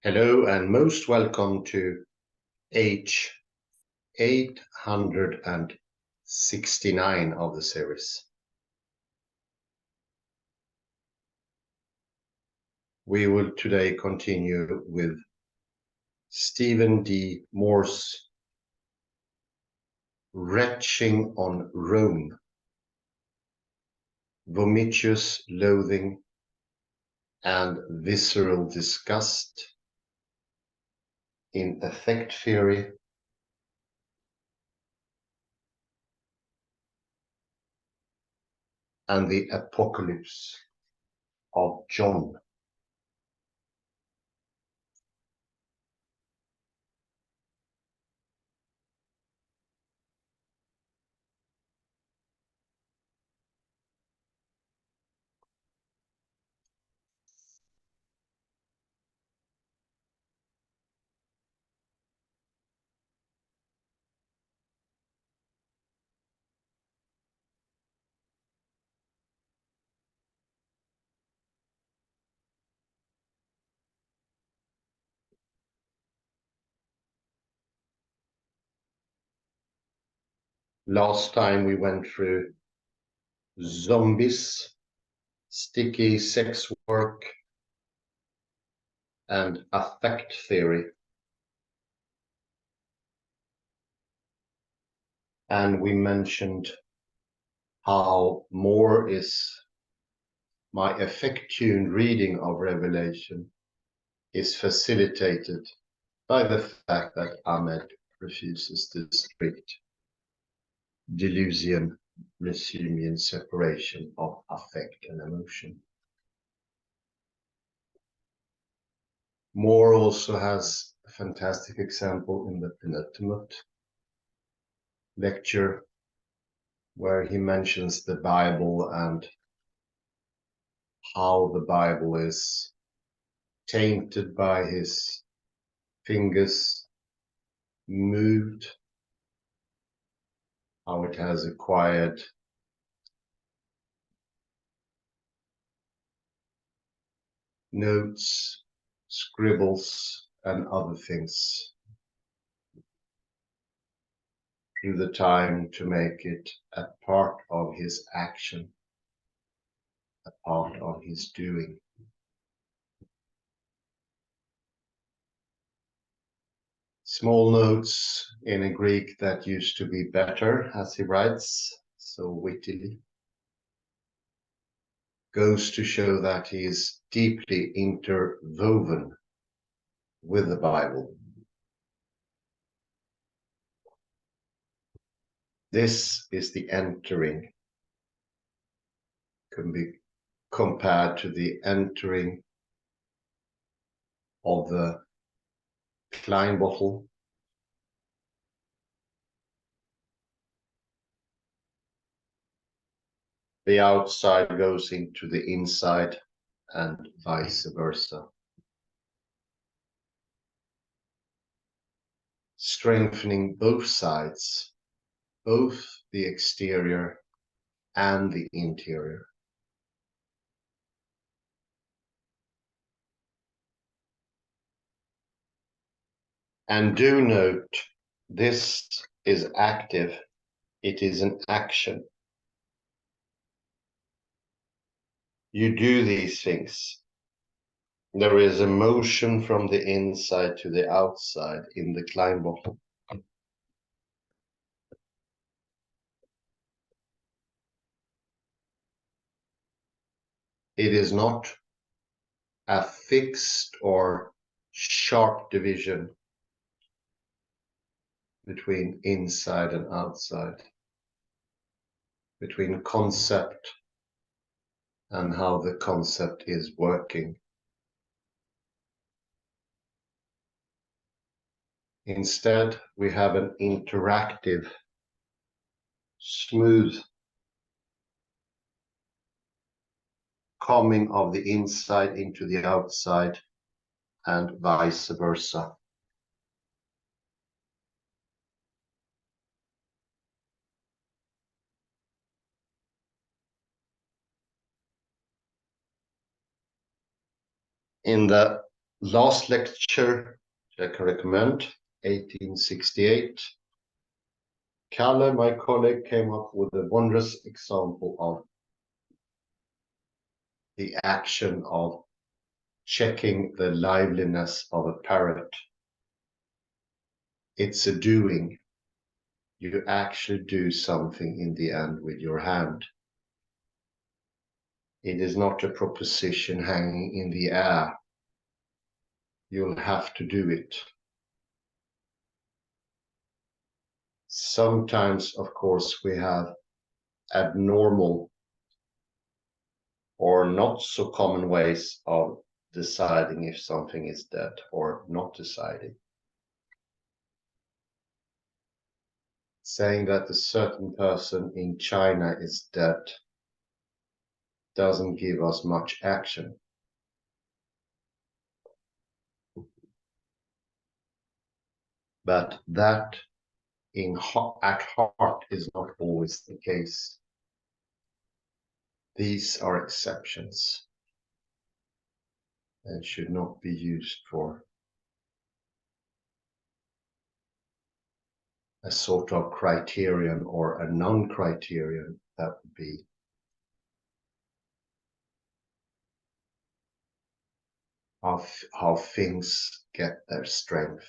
Hello and most welcome to age 869 of the series. We will today continue with Stephen D. Moore's Retching on Rome, Vomitous, Loathing, and Visceral Disgust in Affect Theory and the Apocalypse of John. Last time we went through zombies, sticky sex work, and affect theory. And we mentioned how Moore is my affect-tuned reading of Revelation is facilitated by the fact that Ahmed refuses the strict Deleuzian separation of affect and emotion. Moore also has a fantastic example in the penultimate lecture where he mentions the Bible and how the Bible is tainted by his fingers moved, how it has acquired notes, scribbles, and other things through the time to make it a part of his action, a part of his doing. Small notes in a Greek that used to be better, as he writes so wittily, goes to show that he is deeply interwoven with the Bible. This is the entering, can be compared to the entering of the Klein bottle. The outside goes into the inside and vice versa. Strengthening both sides, both the exterior and the interior. And do note, this is active. It is an action. You do these things. There is a motion from the inside to the outside in the Klein bottle. It is not a fixed or sharp division between inside and outside, between concept and how the concept is working. Instead, we have an interactive, smooth coming of the inside into the outside and vice versa. In the Last lecture I can recommend, 1868. Kalle, my colleague, came up with a wondrous example of the action of checking the liveliness of a parrot. It's a doing. You actually do something in the end with your hand. It is not a proposition hanging in the air. You'll have to do it. Sometimes, of course, we have abnormal or not so common ways of deciding if something is dead or not deciding. Saying that a certain person in China is dead doesn't give us much action. But that at heart is not always the case. These are exceptions and should not be used for a sort of criterion or a non-criterion. That would be how things get their strength.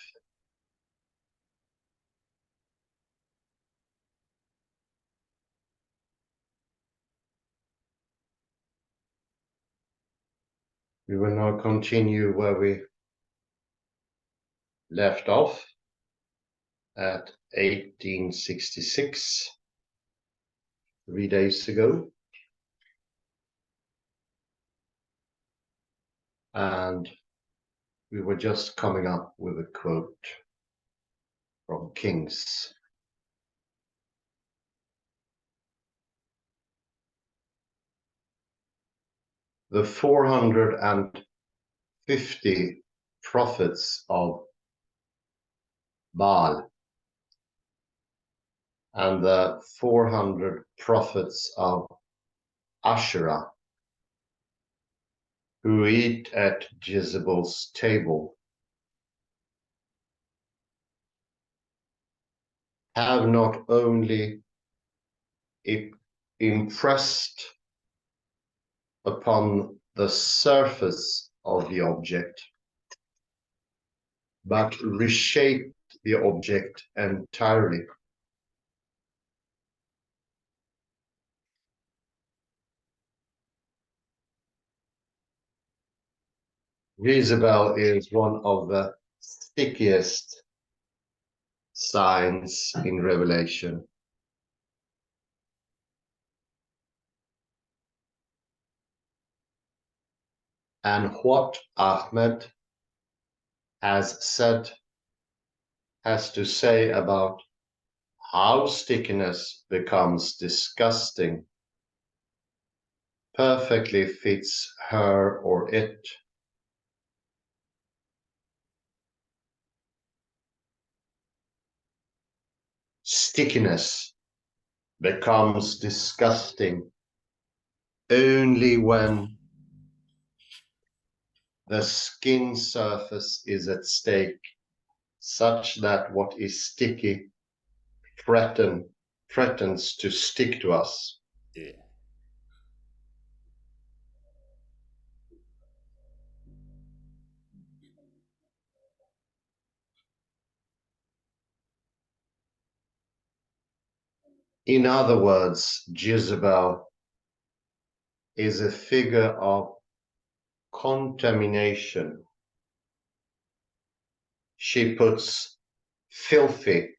We will now continue where we left off at 1866, 3 days ago. And we were just coming up with a quote from Kings. The 450 prophets of Baal and the 400 prophets of Asherah who eat at Jezebel's table have not only impressed upon the surface of the object, but reshaped the object entirely. Jezebel is one of the stickiest signs in Revelation. And what Ahmed has said, has to say about how stickiness becomes disgusting perfectly fits her or it. Stickiness becomes disgusting only when the skin surface is at stake, such that what is sticky threatens to stick to us. Yeah. In other words, Jezebel is a figure of contamination. She puts filthy,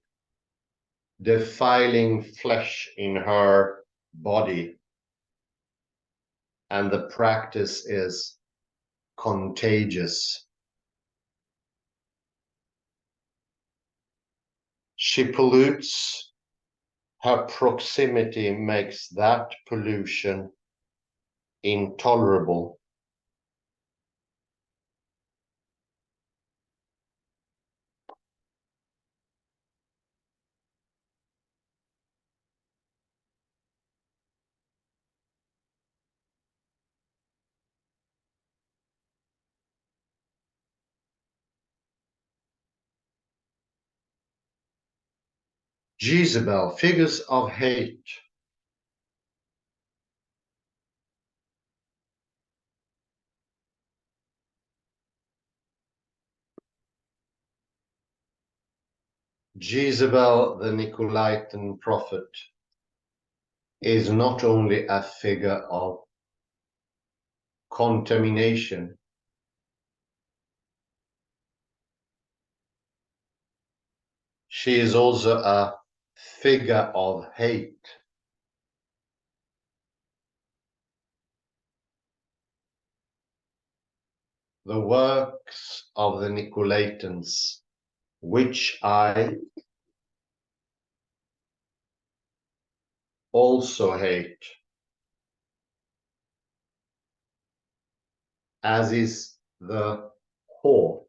defiling flesh in her body, and the practice is contagious. She pollutes. Her proximity makes that pollution intolerable. Jezebel, figures of hate. Jezebel, the Nicolaitan prophet, is not only a figure of contamination, she is also a figure of hate. The works of the Nicolaitans, which I also hate, as is the whore.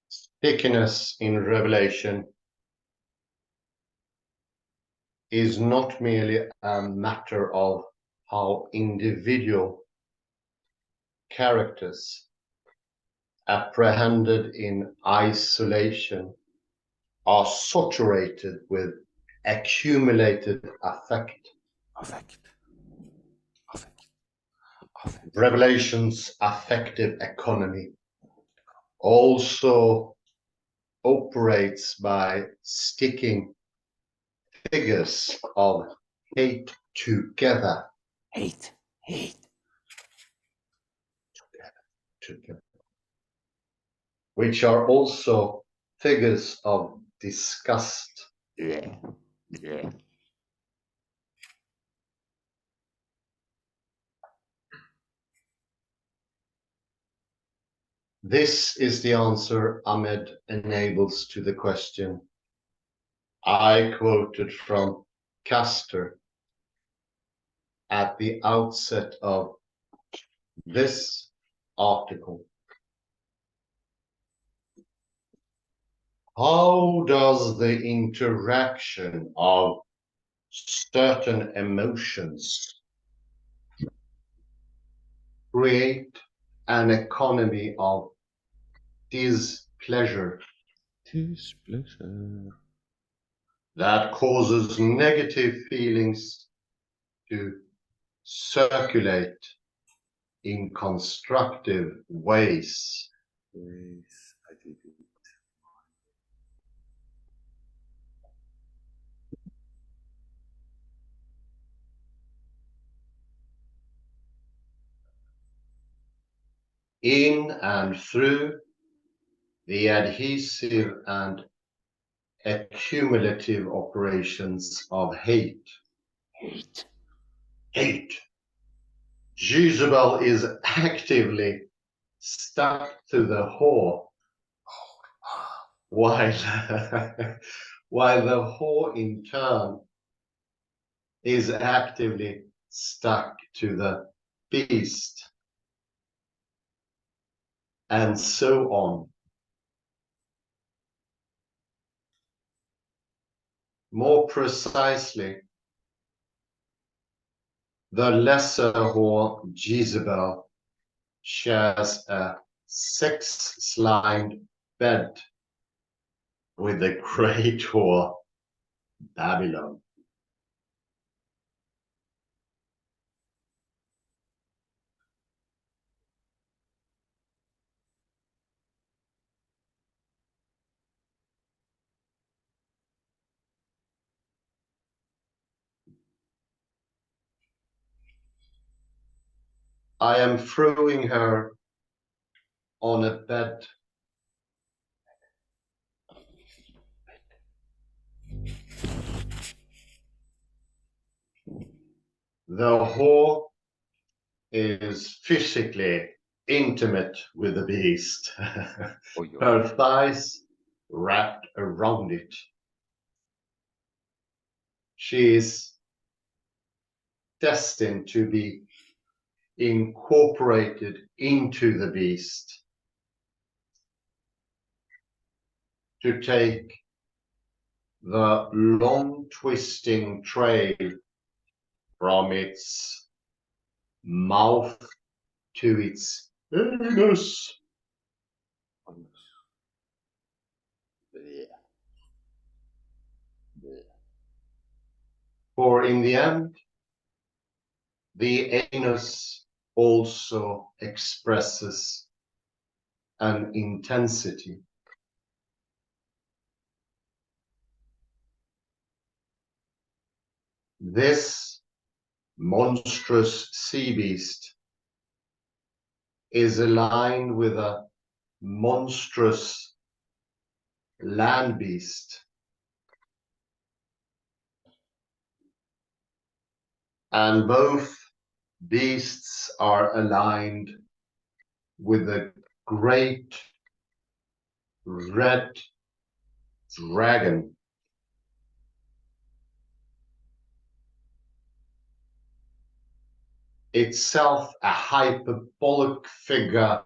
Stickiness in Revelation is not merely a matter of how individual characters apprehended in isolation are saturated with accumulated affect. Revelation's affective economy also operates by sticking figures of hate together. Together, which are also figures of disgust. Yeah. This is the answer Ahmed enables to the question I quoted from Castor at the outset of this article. How does the interaction of certain emotions create an economy of displeasure that causes negative feelings to circulate in constructive ways? Yes, I did it. In and through the adhesive and accumulative operations of hate. Jezebel is actively stuck to the whore, while, while the whore in turn is actively stuck to the beast, and so on. More precisely, the lesser whore Jezebel shares a sex-slimed bed with the great whore Babylon. I am throwing her on a bed. The whore is physically intimate with the beast. Her thighs wrapped around it. She is destined to be incorporated into the beast, to take the long twisting trail from its mouth to its Anus. Anus. Bleh. Bleh. For in the end, the anus also expresses an intensity. This monstrous sea beast is aligned with a monstrous land beast, and both beasts are aligned with a great red dragon. Itself a hyperbolic figure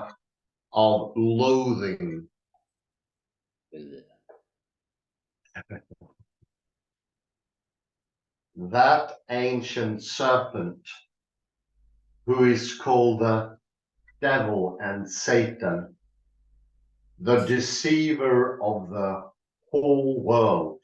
of loathing. Bleh. That ancient serpent, who is called the devil and Satan, the deceiver of the whole world.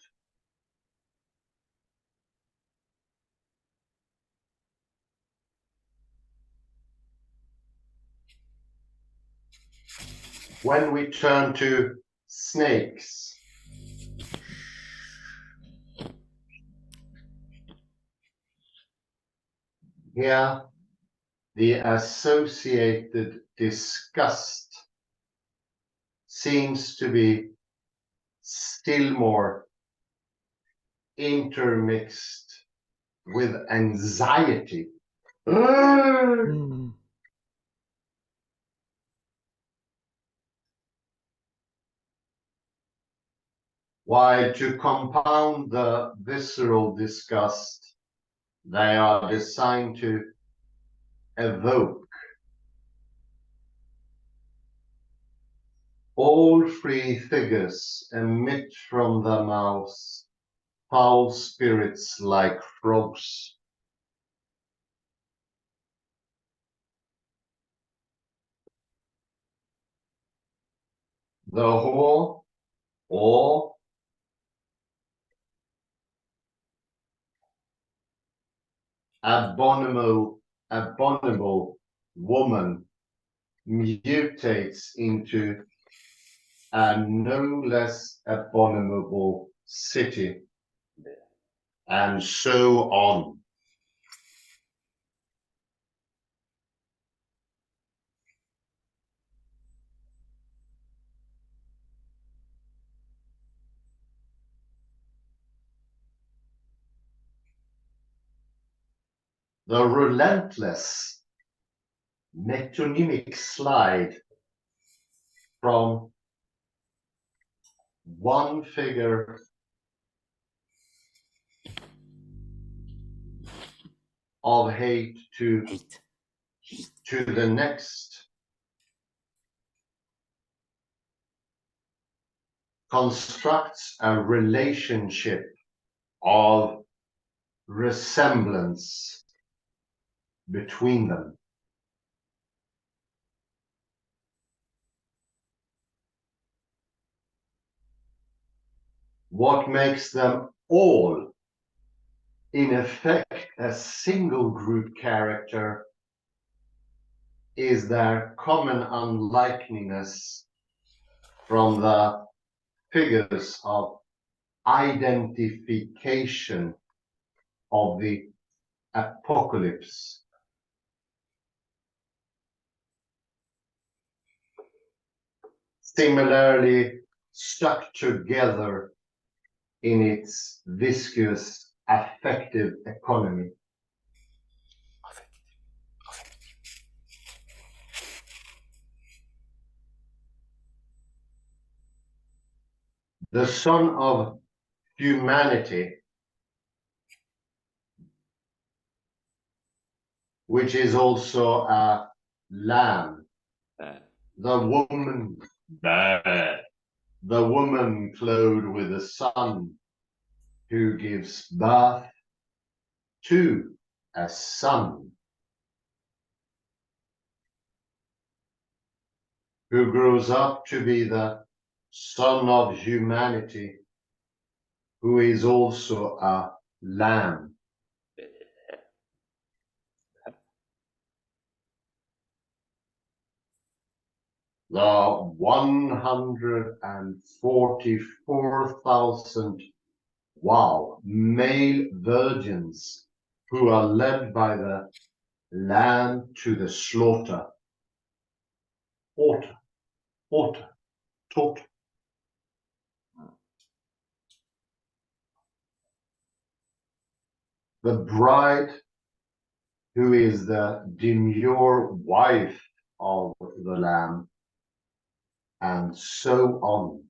When we turn to snakes, here the associated disgust seems to be still more intermixed with anxiety. While to compound the visceral disgust, they are designed to evoke all three figures emit from their mouths foul spirits like frogs. The whore, or abominable woman, mutates into a no less abominable city, and so on. The relentless metonymic slide from one figure of hate to the next constructs a relationship of resemblance between them. What makes them all, in effect, a single group character is their common unlikeness from the figures of identification of the apocalypse. Similarly stuck together in its viscous affective economy. The Son of Humanity, which is also a lamb, the woman clothed with the sun, who gives birth to a son. who grows up to be the Son of Humanity, who is also a lamb. The 144,000 male virgins who are led by the Lamb to the slaughter. Order. Taught. The bride, who is the demure wife of the Lamb, and so on.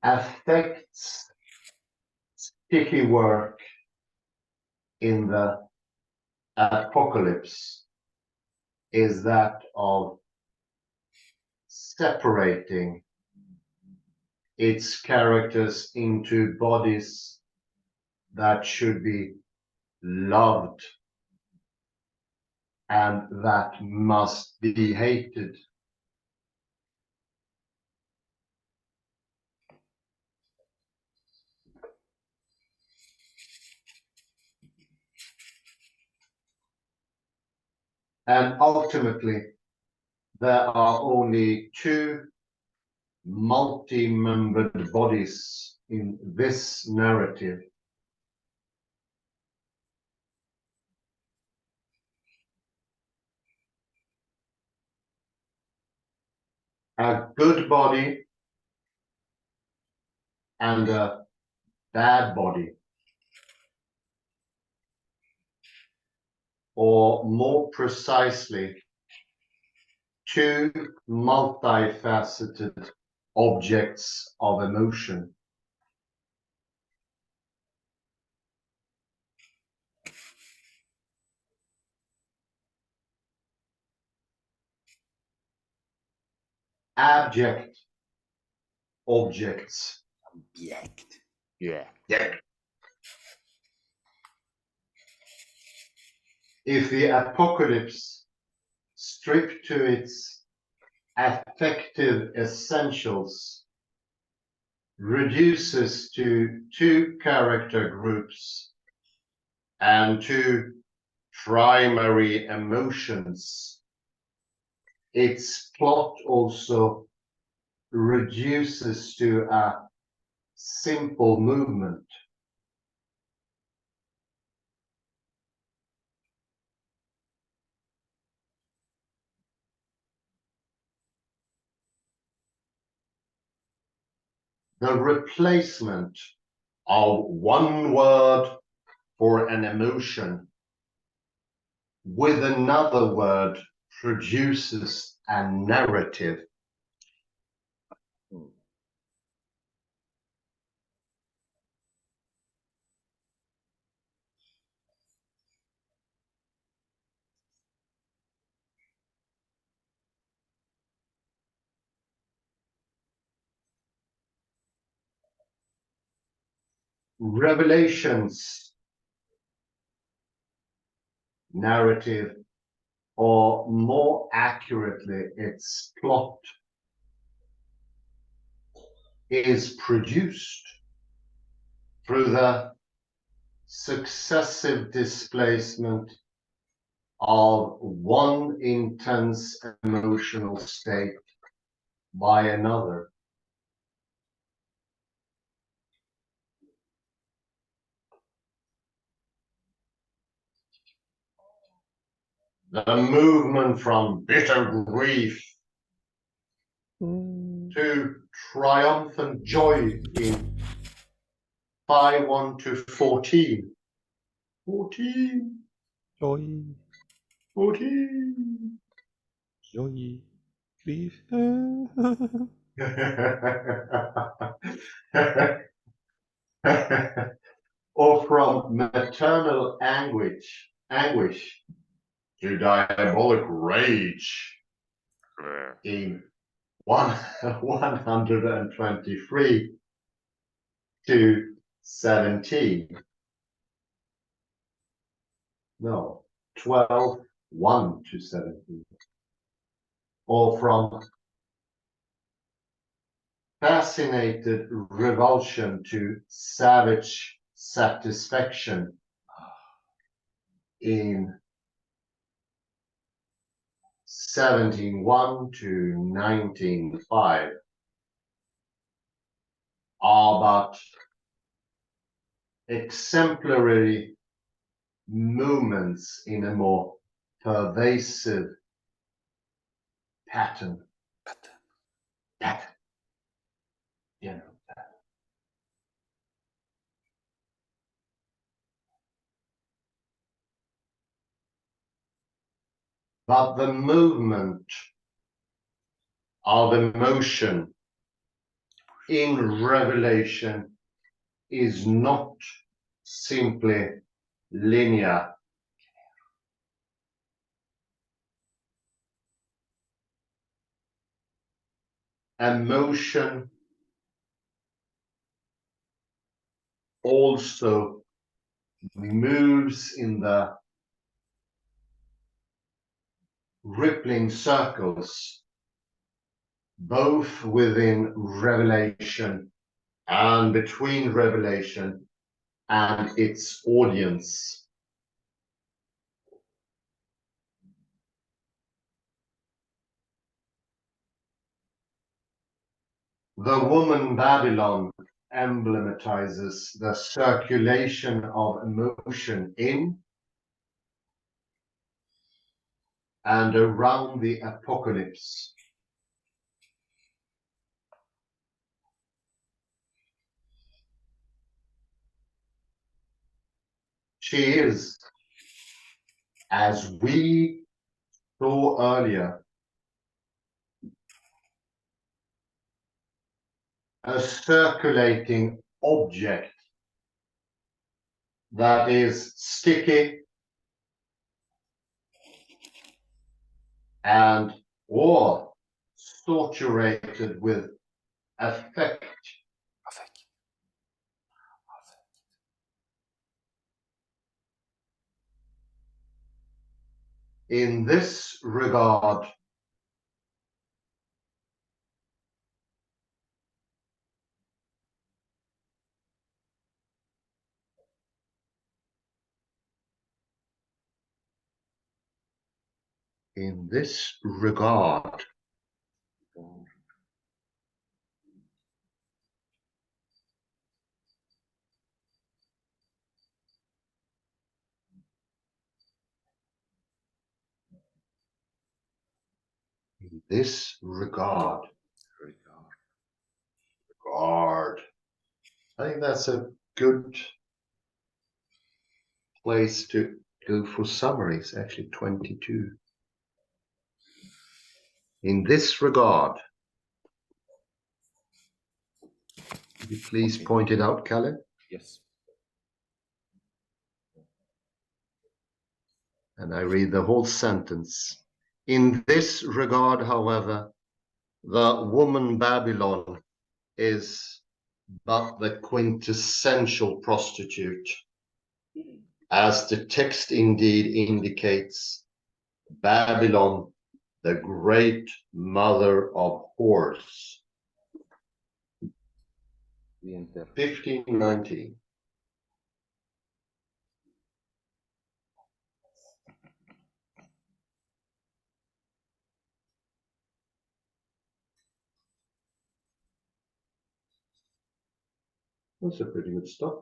Affects sticky work in the apocalypse is that of separating its characters into bodies that should be loved and that must be hated. And ultimately, there are only two multi-membered bodies in this narrative. A good body and a bad body. Or more precisely, two multifaceted objects of emotion. Abject objects. Object. Yeah. If the apocalypse, stripped to its affective essentials, reduces to two character groups and two primary emotions, its plot also reduces to a simple movement. The replacement of one word for an emotion with another word produces a narrative. Revelations narrative, or more accurately, its plot, is produced through the successive displacement of one intense emotional state by another. The movement from bitter grief to triumphant joy in 5:1 to 14. 14. Joy. 14. Joy. Grief. Or from maternal anguish to diabolic rage in 123 to 17. No, 12, 1 to 17. Or from fascinated revulsion to savage satisfaction in 17:1 to 19:5 are but exemplary movements in a more pervasive pattern. Yeah. But the movement of emotion in Revelation is not simply linear. Emotion also moves in the rippling circles, both within Revelation and between Revelation and its audience. The woman Babylon emblematizes the circulation of emotion in and around the apocalypse. She is, as we saw earlier, a circulating object that is sticky and or saturated with affect. In this regard, in this regard, in this regard, regard. I think that's a good place to go for summaries, actually 22. In this regard, could you please point it out, Kalle? Yes. And I read the whole sentence. In this regard, however, the woman Babylon is but the quintessential prostitute. As the text indeed indicates, Babylon, the great mother of whores. 1519. That's a pretty good start.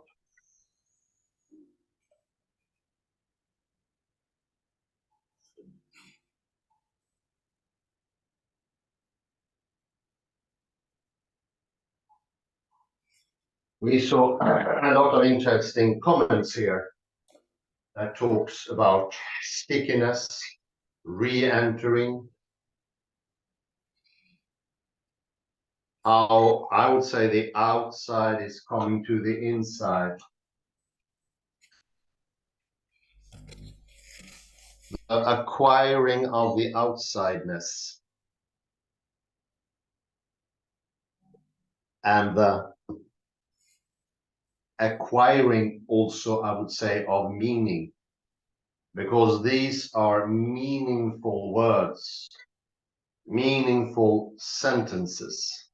We saw a lot of interesting comments here that talks about stickiness, re-entering, how I would say the outside is coming to the inside. Acquiring of the outsideness and the acquiring also, I would say, of meaning. because these are meaningful words, meaningful sentences.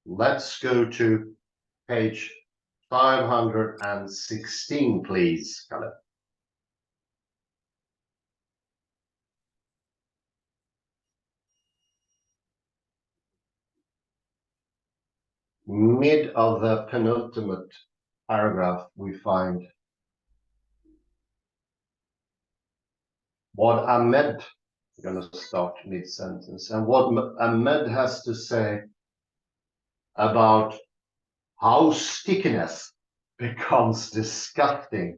Let's go to page 516, please, Kalle. Mid of the penultimate paragraph, we find what Ahmed, I'm going to start mid-sentence, and what Ahmed has to say about how stickiness becomes disgusting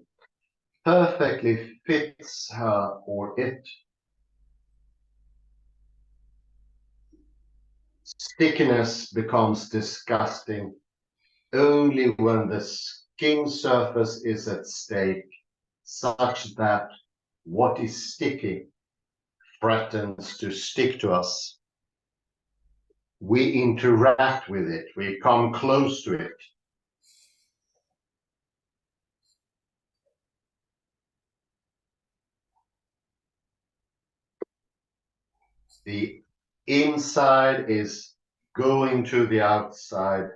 perfectly fits her or it. Stickiness becomes disgusting only when the skin surface is at stake, such that what is sticky threatens to stick to us. We interact with it, we come close to it. The inside is going to the outside,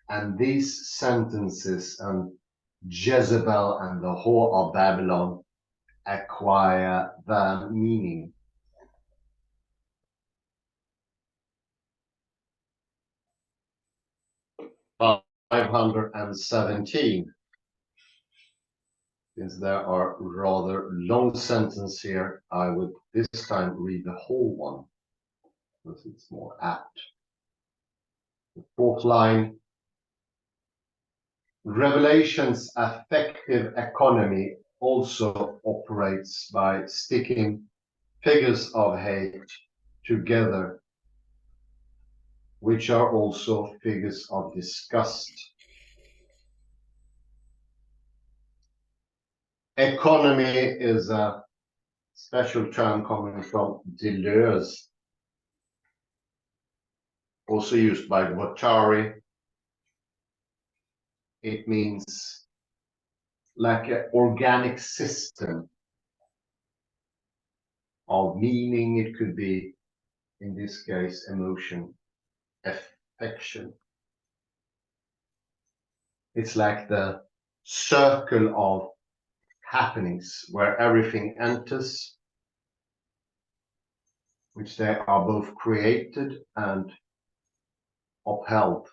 and these sentences and Jezebel and the whore of Babylon acquire their meaning. But 517, since there are rather long sentences here, I would this time read the whole one, because it's more apt. The fourth line, Revelation's affective economy also operates by sticking figures of hate together, which are also figures of disgust. Economy is a special term coming from Deleuze, also used by Guattari. It means like an organic system of meaning. It could be, in this case, emotion, affection. It's like the circle of happenings where everything enters, which they are both created and upheld.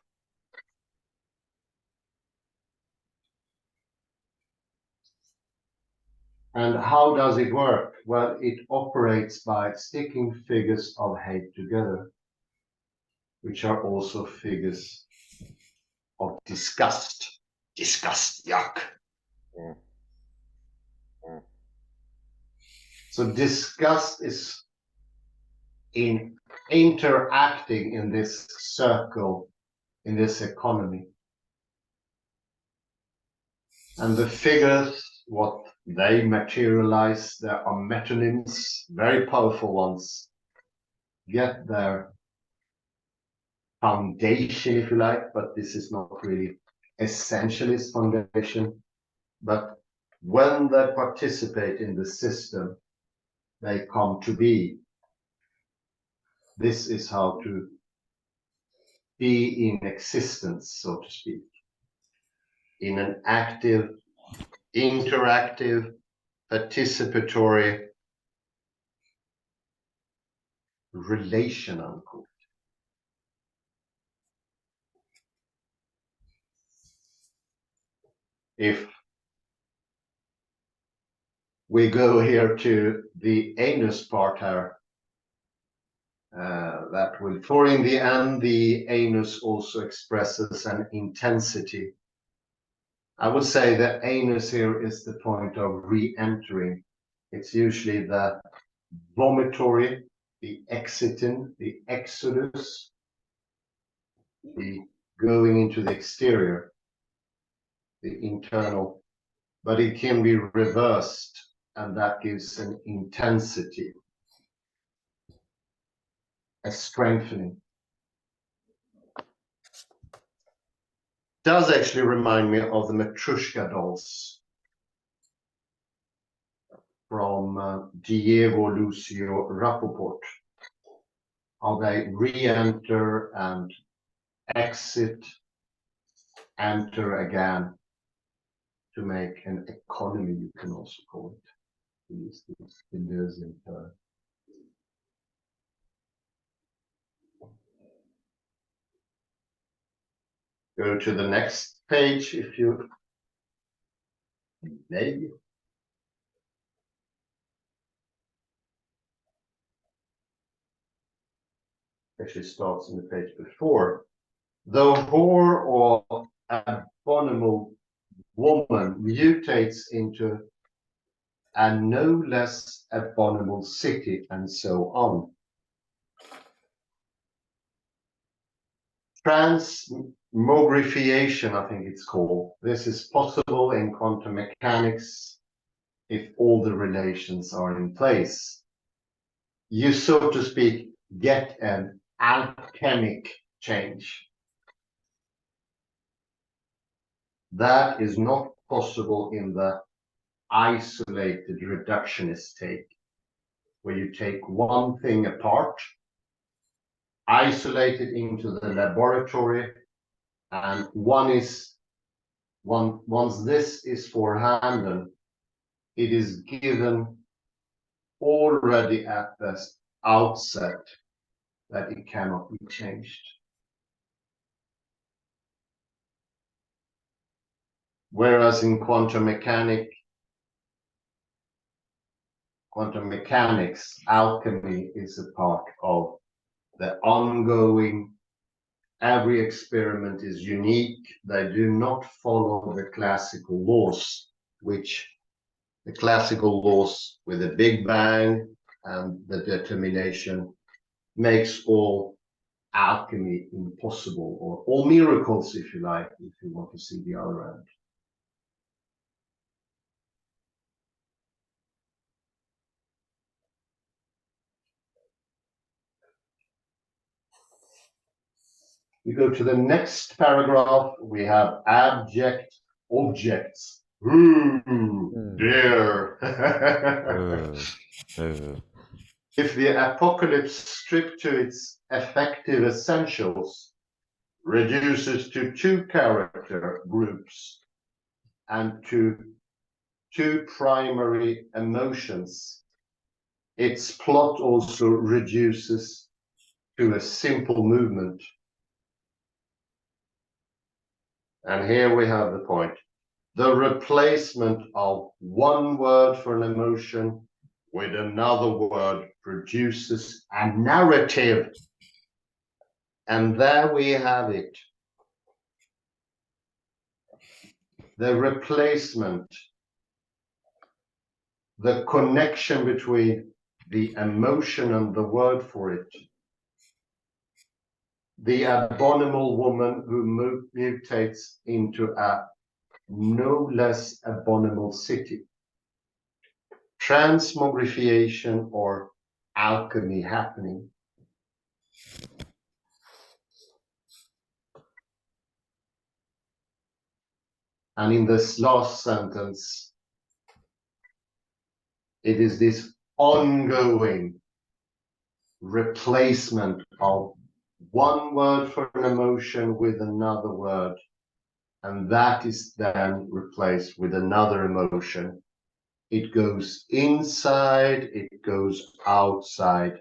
And how does it work? Well, it operates by sticking figures of hate together, which are also figures of disgust. Disgust, yuck. So disgust is in interacting in this circle, in this economy. And the figures, what they materialize, there are metonyms, very powerful ones, get their foundation, if you like, but this is not really essentialist foundation. But when they participate in the system, they come to be. This is how to be in existence, so to speak, in an active, interactive, participatory relation, unquote. If we go here to the anus part here, that will, for in the end, the anus also expresses an intensity. I would say the anus here is the point of re-entering. It's usually the vomitory, the exiting, the exodus, the going into the exterior, the internal, but it can be reversed, and that gives an intensity, a strengthening. does actually remind me of the Matryoshka dolls from Diego Lucio Rapoport. How they re-enter and exit, enter again to make an economy, you can also call it. Go to the next page if you may. Actually starts in the page before. The whore or abominable woman mutates into a no less abominable city, and so on. Transmogrification, I think it's called. This is possible in quantum mechanics if all the relations are in place. You, so to speak, get an alchemic change. That is not possible in the isolated reductionist take, where you take one thing apart, isolate it into the laboratory, and once this is forehand, it is given already at the outset that it cannot be changed. Whereas in quantum mechanics, alchemy is a part of the ongoing. Every experiment is unique. They do not follow the classical laws, which the classical laws with the Big Bang and the determination makes all alchemy impossible, or all miracles, if you like, if you want to see the other end. We go to the next paragraph. We have abject objects. Dear. If the apocalypse, stripped to its effective essentials, reduces to two character groups and to two primary emotions, its plot also reduces to a simple movement. And here we have the point. The replacement of one word for an emotion with another word produces a narrative. And there we have it. The replacement, the connection between the emotion and the word for it. The abominable woman who mutates into a no less abominable city. Transmogrification or alchemy happening. And in this last sentence, it is this ongoing replacement of one word for an emotion with another word, and that is then replaced with another emotion. It goes inside, it goes outside.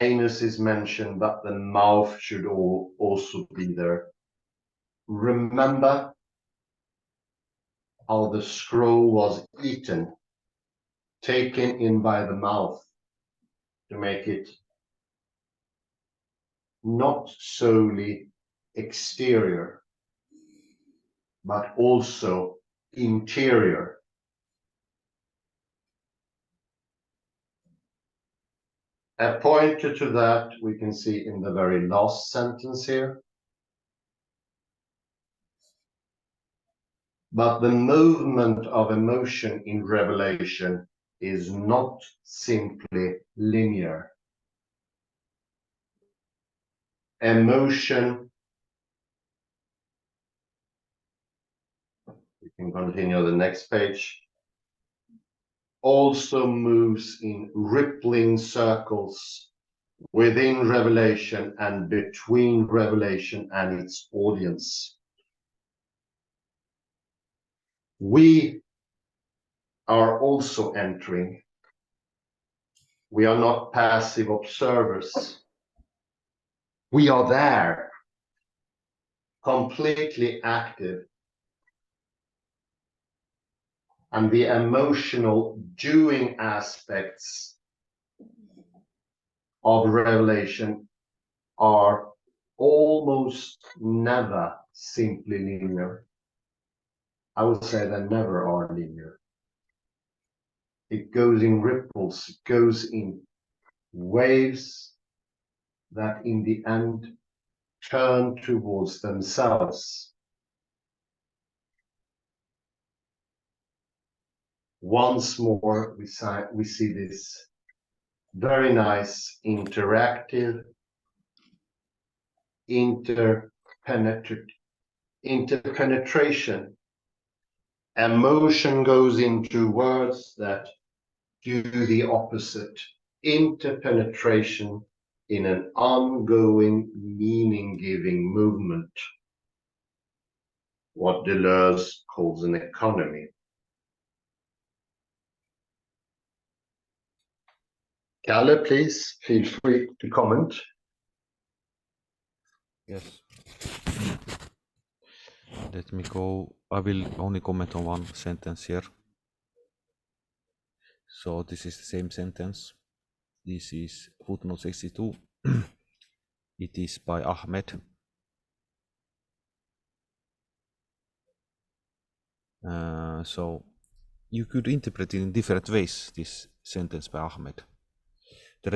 Anus is mentioned, but the mouth should also be there. Remember how the scroll was eaten, taken in by the mouth to make it not solely exterior, but also interior. A pointer to that we can see in the very last sentence here. But the movement of emotion in Revelation is not simply linear. Emotion can continue the next page. Also moves in rippling circles within Revelation and between Revelation and its audience. We are also entering. We are not passive observers. We are there, completely active. And the emotional doing aspects of Revelation are almost never simply linear. I would say they never are linear. It goes in ripples, it goes in waves that in the end turn towards themselves. Once more, we see this very nice interactive, interpenetration. Emotion goes into words that do the opposite. Interpenetration in an ongoing, meaning-giving movement. What Deleuze calls an economy. Kalle, please feel free to comment. Yes. Let me go. I will only comment on one sentence here. So this is the same sentence. This is footnote 62. It is by Ahmed. So you could interpret it in different ways, this sentence by Ahmed. The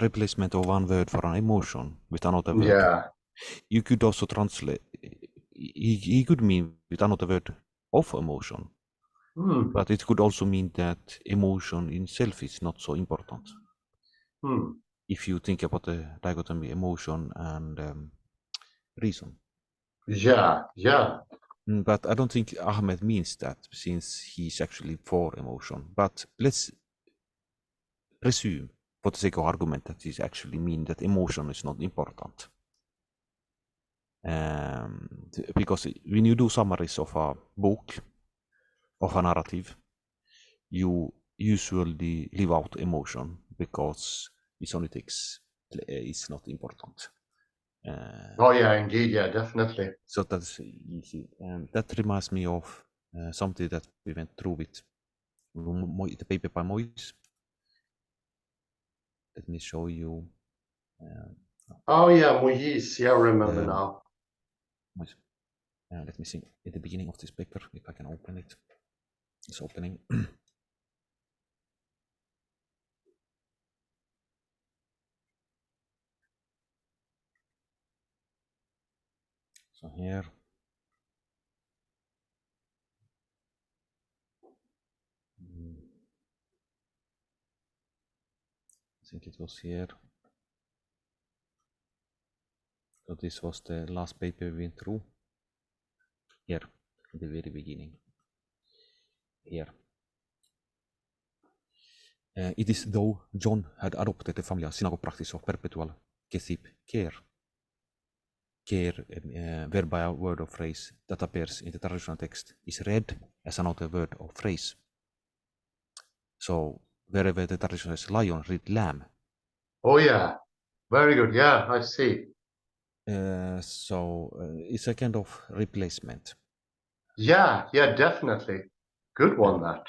replacement of one word for an emotion with another word. Yeah. You could also translate, he could mean with another word of emotion. But it could also mean that emotion in itself is not so important. If you think about the dichotomy emotion and reason. Yeah. But I don't think Ahmed means that, since he's actually for emotion. But let's presume, for the sake of argument, that he actually mean that emotion is not important. Because when you do summaries of a book, of a narrative, you usually leave out emotion because misonetics is not important. Oh yeah, indeed, yeah, definitely. So that's easy. That reminds me of something that we went through with the paper by Moise. Let me show you. Oh yeah, Moise, yeah, I remember now. Moise. Let me see at the beginning of this paper if I can open it. It's opening. So here. I think it was here. So this was the last paper we went through. Here, at the very beginning. Here. It is though John had adopted the familiar synagogue practice of perpetual kesip care, whereby a word or phrase that appears in the traditional text is read as another word or phrase. So wherever the tradition is lion, read lamb. Oh yeah, very good. Yeah, I see. So it's a kind of replacement. Yeah, definitely. Good one, that.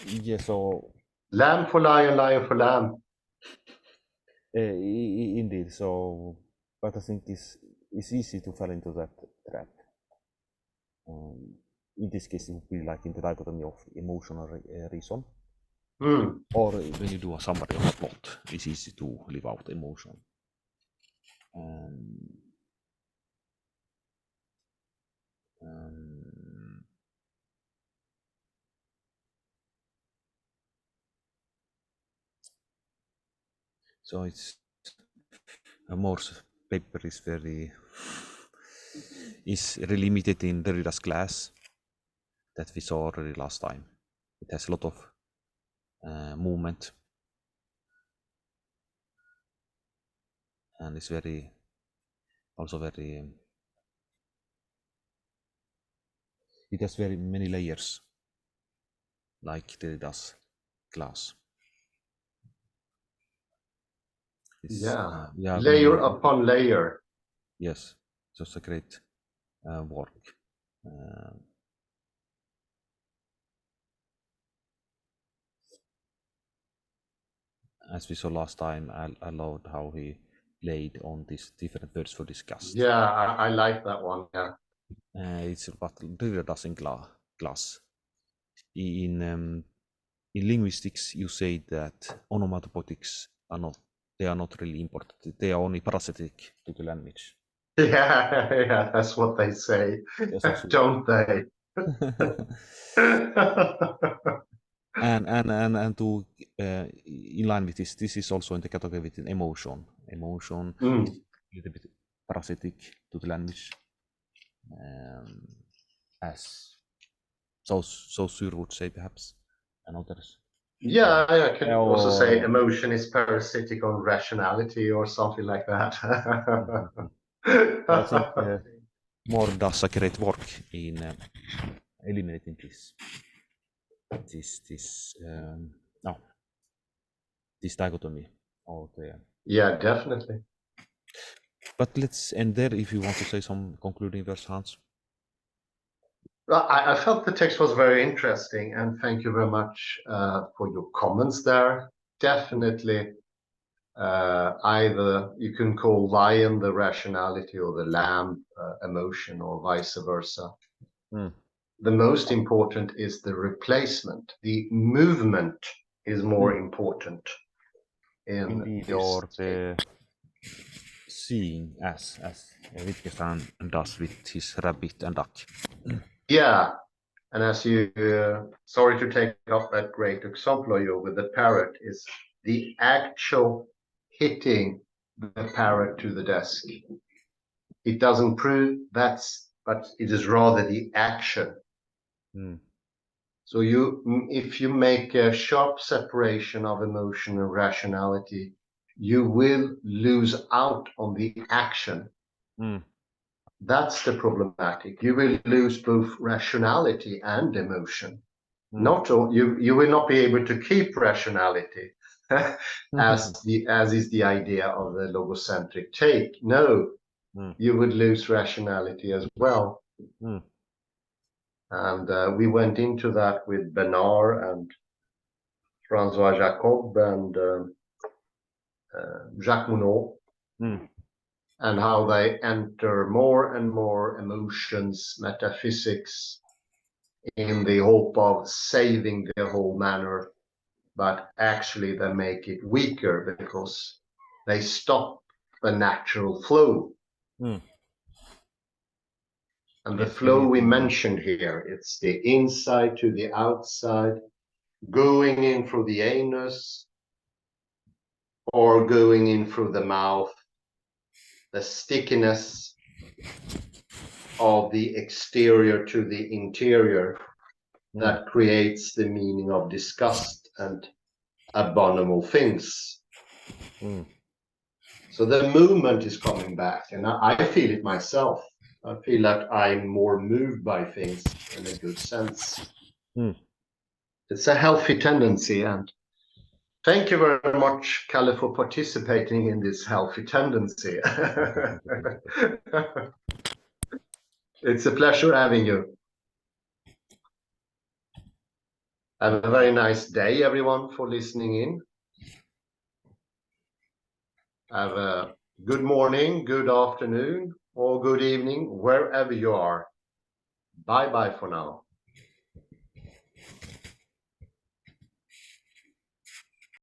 Yeah, so Lamb for lion, lion for lamb. indeed. So, but I think it's easy to fall into that trap. In this case, it would be like in the dichotomy of emotional reason. Or when you do a summary of a plot, it's easy to leave out emotion. So it's a Morse paper is really limited in Derrida's class. that we saw already last time. It has a lot of movement, and it's also very it has very many layers, like it does glass. Layer upon layer. Yes, just a great work. As we saw last time, I loved how he played on these different words for disgust. Yeah, I like that one. Yeah. It's what really does in glass. In linguistics, you say that onomatopoeics are not really important. They are only parasitic to the language. Yeah, that's what they say, don't they? and to in line with this is also in the category with emotion. Emotion is a little bit parasitic to the language, as Saussure would say, perhaps, and others. Yeah, I can also say emotion is parasitic on rationality or something like that. I think more does a great work in eliminating this dichotomy. Yeah, definitely. But let's end there if you want to say some concluding words, Hans. I felt the text was very interesting, and thank you very much for your comments there. Definitely, either you can call lion the rationality or the lamb emotion, or vice versa. The most important is the replacement. The movement is more important in Indeed, this or the seeing, as Wittgenstein does with his rabbit and duck. Yeah, and as you, sorry to take up that great example you with the parrot, is the actual hitting the parrot to the desk. It doesn't prove that's, but it is rather the action. So if you make a sharp separation of emotion and rationality, you will lose out on the action. That's the problematic. You will lose both rationality and emotion. Not all, you will not be able to keep rationality, as is the idea of the logocentric take. No, you would lose rationality as well. And we went into that with Bernard and Francois Jacob and Jacques Monod, and how they enter more and more emotions, metaphysics, in the hope of saving the whole manner, but actually they make it weaker because they stop the natural flow. And the flow we mentioned here, it's the inside to the outside, going in through the anus or going in through the mouth, the stickiness of the exterior to the interior that creates the meaning of disgust and abominable things. So the movement is coming back, and I feel it myself. I feel like I'm more moved by things in a good sense. It's a healthy tendency, and thank you very much, Kalle, for participating in this healthy tendency. It's a pleasure having you. Have a very nice day, everyone, for listening in. Have a good morning, good afternoon, or good evening, wherever you are. Bye-bye for now.